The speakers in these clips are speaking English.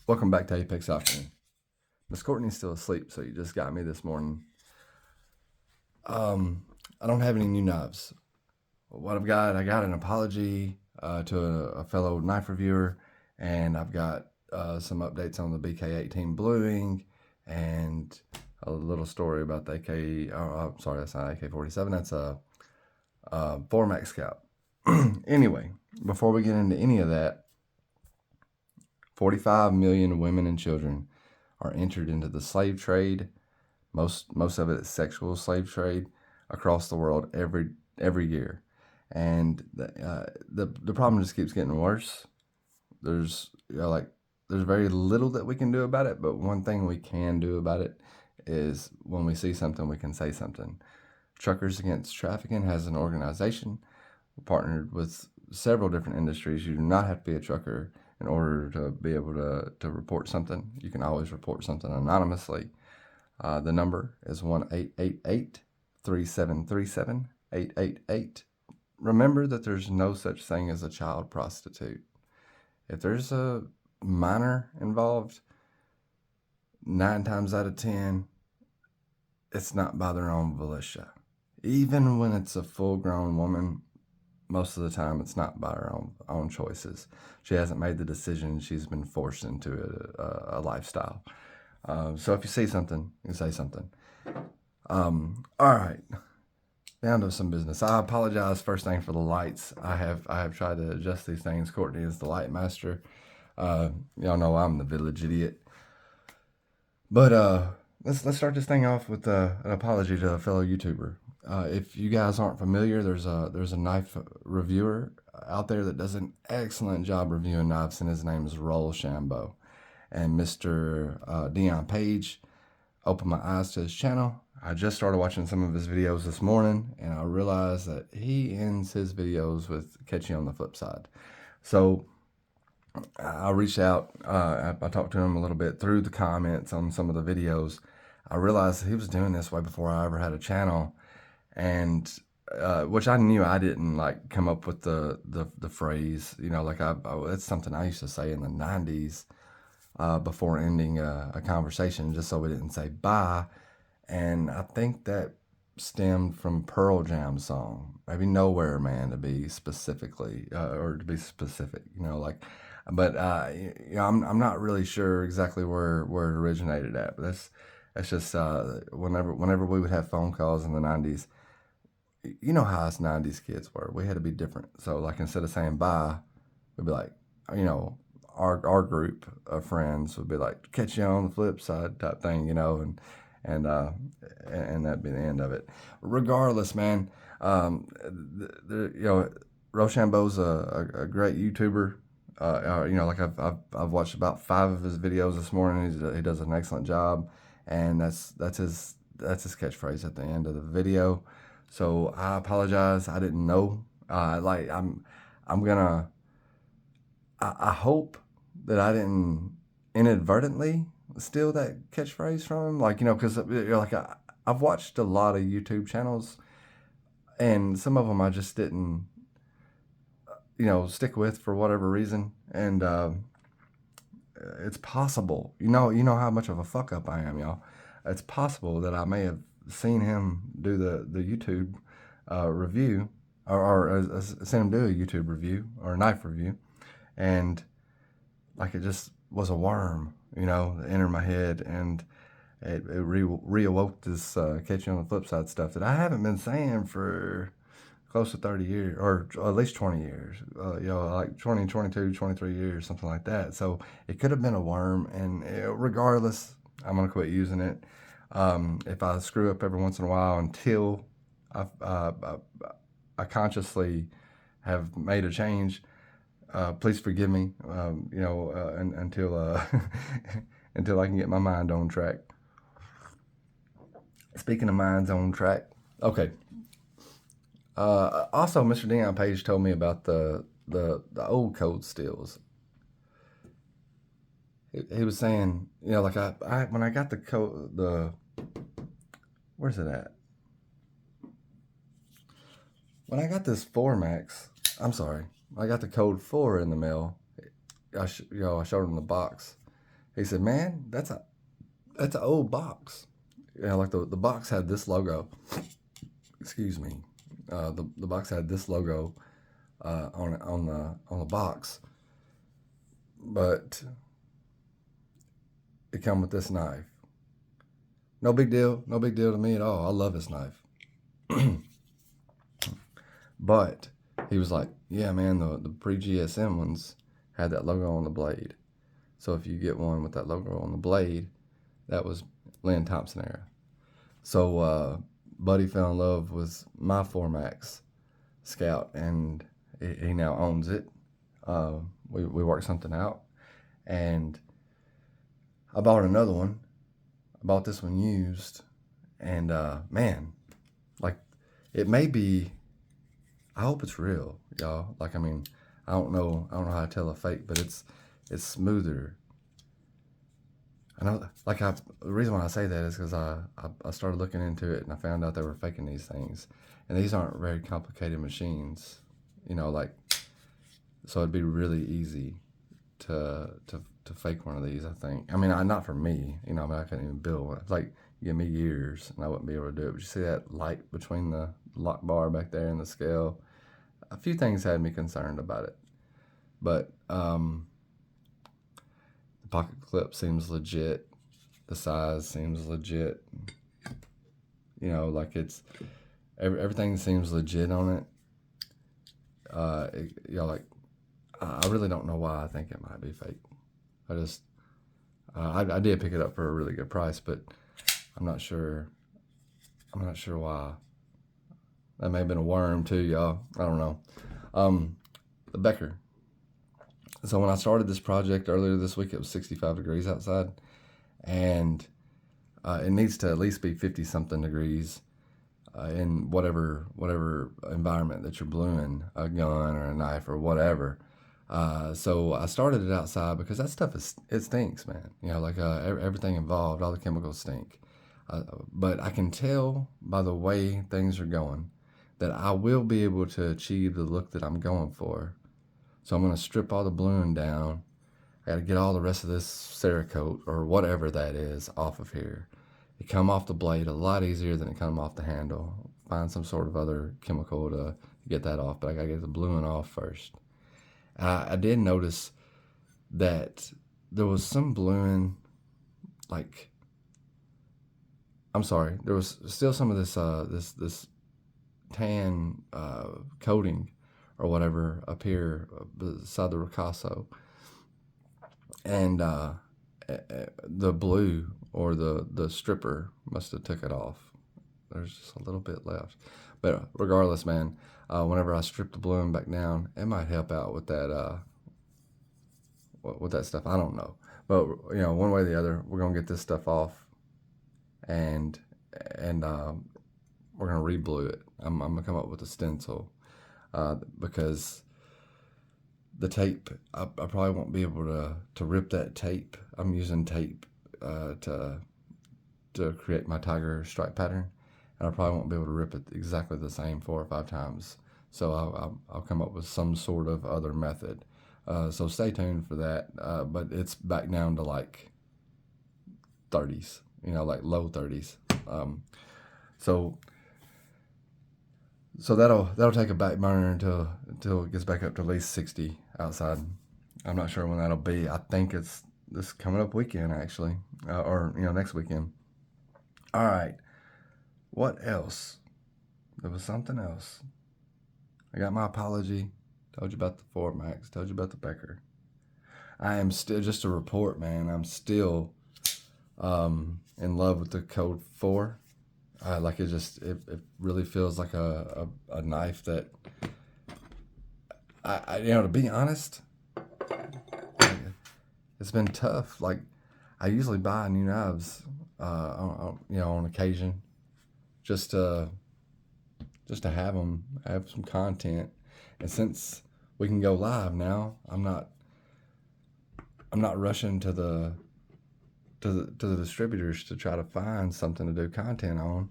Welcome back to Apex Afternoon. Miss Courtney's still asleep, so you just got me this morning. I don't have any new knives. What I got an apology to a fellow knife reviewer, and I've got some updates on the BK18 bluing, and a little story about the AK. Oh, sorry, that's not AK-47. That's a Formax Scout. Anyway, before we get into any of that, 45 million women and children are entered into the slave trade. Most of it is sexual slave trade across the world every year, and the problem just keeps getting worse. There's there's very little that we can do about it, but one thing we can do about it is when we see something, we can say something. Truckers Against Trafficking has an organization partnered with several different industries. You do not have to be a trucker in order to be able to report something. You can always report something anonymously. The number is 1-888-3737-888. Remember that there's no such thing as a child prostitute. If there's a minor involved, 9 times out of 10, it's not by their own volition. Even when it's a full-grown woman, most of the time it's not by her own choices. She hasn't made the decision. She's been forced into a lifestyle. So if you see something, you say something. All right, down to some business. I apologize first thing for the lights. I have tried to adjust these things. Courtney is the light master. Y'all know I'm the village idiot. But let's start this thing off with an apology to a fellow YouTuber. If you guys aren't familiar, there's a knife reviewer out there that does an excellent job reviewing knives, and his name is Rochambeau. And Mr. Dion Page opened my eyes to his channel. I just started watching some of his videos this morning, and I realized that he ends his videos with "catch you on the flip side." So I reached out. I talked to him a little bit through the comments on some of the videos. I realized he was doing this way before I ever had a channel, and which I knew I didn't like come up with the phrase. You know, like it's something I used to say in the '90s before ending a conversation, just so we didn't say bye. And I think that stemmed from Pearl Jam's song, maybe "Nowhere Man" to be specifically, or to be specific. You know, like. But you know, I'm not really sure exactly where it originated at. But that's just whenever we would have phone calls in the '90s, you know how us '90s kids were. We had to be different. So like instead of saying bye, we'd be like, you know, our group of friends would be like, "catch you on the flip side" type thing, you know, and that'd be the end of it. Regardless, man, you know, Rochambeau's a great YouTuber. You know, like I've watched about 5 of his videos this morning. He does an excellent job, and that's his catchphrase at the end of the video. So I apologize. I didn't know. Like I'm gonna. I hope that I didn't inadvertently steal that catchphrase from him. Like, you know, because you're like I've watched a lot of YouTube channels, and some of them I just didn't, you know, stick with for whatever reason. And it's possible, you know how much of a fuck up I am, y'all. It's possible that I may have seen him do the YouTube review, or seen him do a YouTube review or a knife review, and like it just was a worm, you know, that entered my head, and it reawoke this catch you on the flip side stuff that I haven't been saying for close to 30 years, or at least 20 years, you know, like 20, 22, 23 years, something like that. So it could have been a worm, and regardless, I'm going to quit using it. If I screw up every once in a while until I consciously have made a change, please forgive me, you know, until until I can get my mind on track. Speaking of minds on track, okay. Also, Mr. Dion Page told me about the old code steals. He was saying, you know, like I when I got the code, where's it at? When I got this 4 Max, I'm sorry, I got the code 4 in the mail. You know, I showed him the box. He said, "Man, that's an old box. Like the box had this logo. Excuse me. The box had this logo on the box, but it come with this knife. No big deal. No big deal to me at all. I love this knife." But he was like, "Yeah, man, the pre-GSM ones had that logo on the blade. So if you get one with that logo on the blade, that was Lynn Thompson era." So Buddy fell in love with my 4Max Scout, and he now owns it. We worked something out, and I bought another one. I bought this one used, and man, like it may be. I hope it's real, y'all. Like, I mean, I don't know how to tell a fake, but it's smoother. I know, like, the reason why I say that is because I started looking into it and I found out they were faking these things, and these aren't very complicated machines, like, so it'd be really easy to fake one of these. I think. I mean, not for me, I mean, I couldn't even build one. It's like, give me years and I wouldn't be able to do it. But you see that light between the lock bar back there and the scale? A few things had me concerned about it, but the pocket clip seems legit. The size seems legit. Like it's everything seems legit on it. Like I really don't know why I think it might be fake. I just I did pick it up for a really good price, but I'm not sure. I'm not sure why. That may have been a worm too, y'all. I don't know. The Becker. So when I started this project earlier this week, it was 65 degrees outside, and it needs to at least be 50 something degrees in whatever environment that you're bluing a gun or a knife or whatever. So I started it outside because that stuff it stinks, man. Like everything involved, all the chemicals stink. But I can tell by the way things are going that I will be able to achieve the look that I'm going for. So I'm going to strip all the bluing down. I got to get all the rest of this Cerakote or whatever that is off of here. It come off the blade a lot easier than it come off the handle. Find some sort of other chemical to get that off, but I got to get the bluing off first. I did notice that there was some bluing, like, I'm sorry, there was still some of this this tan coating or whatever up here beside the ricasso, and the blue or the stripper must have took it off. There's just a little bit left, but regardless, man, whenever I strip the bluing back down, it might help out with that with that stuff. I don't know, but one way or the other, we're gonna get this stuff off, and we're gonna re-blue it. I'm gonna come up with a stencil because the tape, I probably won't be able to rip that tape. I'm using tape to create my tiger stripe pattern, and I probably won't be able to rip it exactly the same 4 or 5 times. So I'll come up with some sort of other method. So stay tuned for that. But it's back down to like 30s, like low 30s. So that'll take a back burner until it gets back up to at least 60 outside. I'm not sure when that'll be. I think it's this coming up weekend actually, or next weekend. All right. What else? There was something else. I got my apology. Told you about the 4Max. Told you about the Becker. I am still, just a report, man. I'm still in love with the Code 4. Like it really feels like a knife that I to be honest, it's been tough. Like I usually buy new knives, on occasion, just to have them, have some content. And since we can go live now, I'm not rushing to the distributors to try to find something to do content on,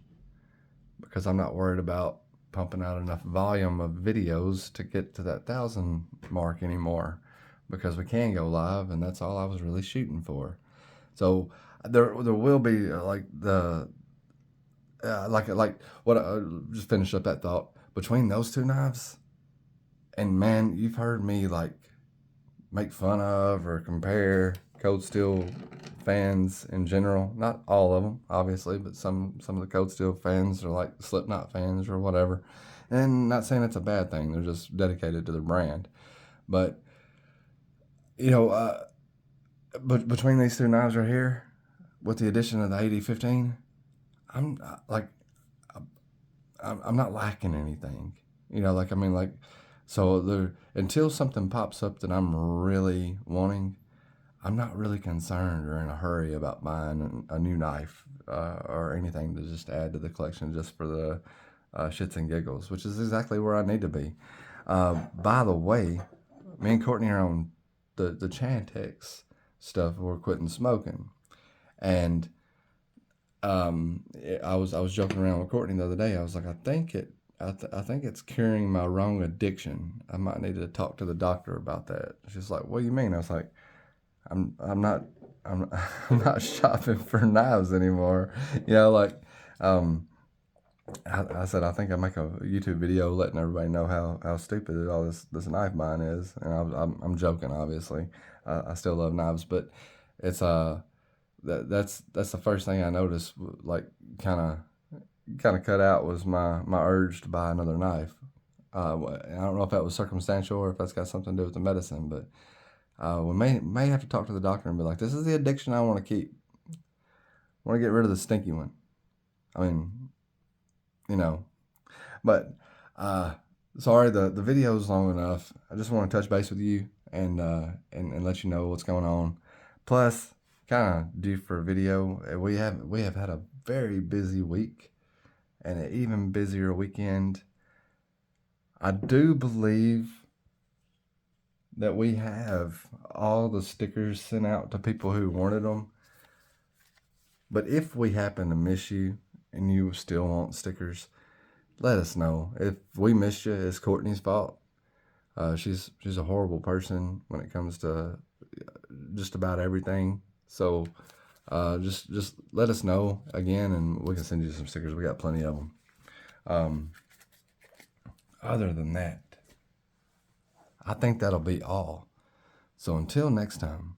because I'm not worried about pumping out enough volume of videos to get to that 1,000 mark anymore, because we can go live, and that's all I was really shooting for. So there will be like the like what just finish up that thought between those two knives. And man, you've heard me like make fun of or compare cold steel fans in general. Not all of them, obviously, but some of the cold steel fans are like Slipknot fans or whatever. And not saying it's a bad thing; they're just dedicated to their brand. But you know, but between these two knives right here, with the addition of the 8015, I'm like I'm not lacking anything. Like I mean, like so there until something pops up that I'm really wanting, I'm not really concerned or in a hurry about buying a new knife or anything to just add to the collection just for the shits and giggles, which is exactly where I need to be. By the way, me and Courtney are on the Chantix stuff. We're quitting smoking, and I was joking around with Courtney the other day. I was like, I think it's curing my wrong addiction. I might need to talk to the doctor about that. She's like, what do you mean? I was like, I'm not I'm I'm not shopping for knives anymore. Like um, I said, I think I make a YouTube video letting everybody know how stupid all this knife buying is, and I'm joking, obviously. I still love knives, but it's that's the first thing I noticed, like kind of cut out was my urge to buy another knife. I don't know if that was circumstantial or if that's got something to do with the medicine, but we may have to talk to the doctor and be like, this is the addiction I want to keep. I want to get rid of the stinky one. I mean, you know, but sorry, the video is long enough. I just want to touch base with you and let you know what's going on. Plus, kind of due for a video. We have had a very busy week and an even busier weekend. I do believe that we have all the stickers sent out to people who wanted them. But if we happen to miss you and you still want stickers, let us know. If we missed you, it's Courtney's fault. She's a horrible person when it comes to just about everything. So just let us know again, and we can send you some stickers. We got plenty of them. Um, Other than that, I think that'll be all. So until next time.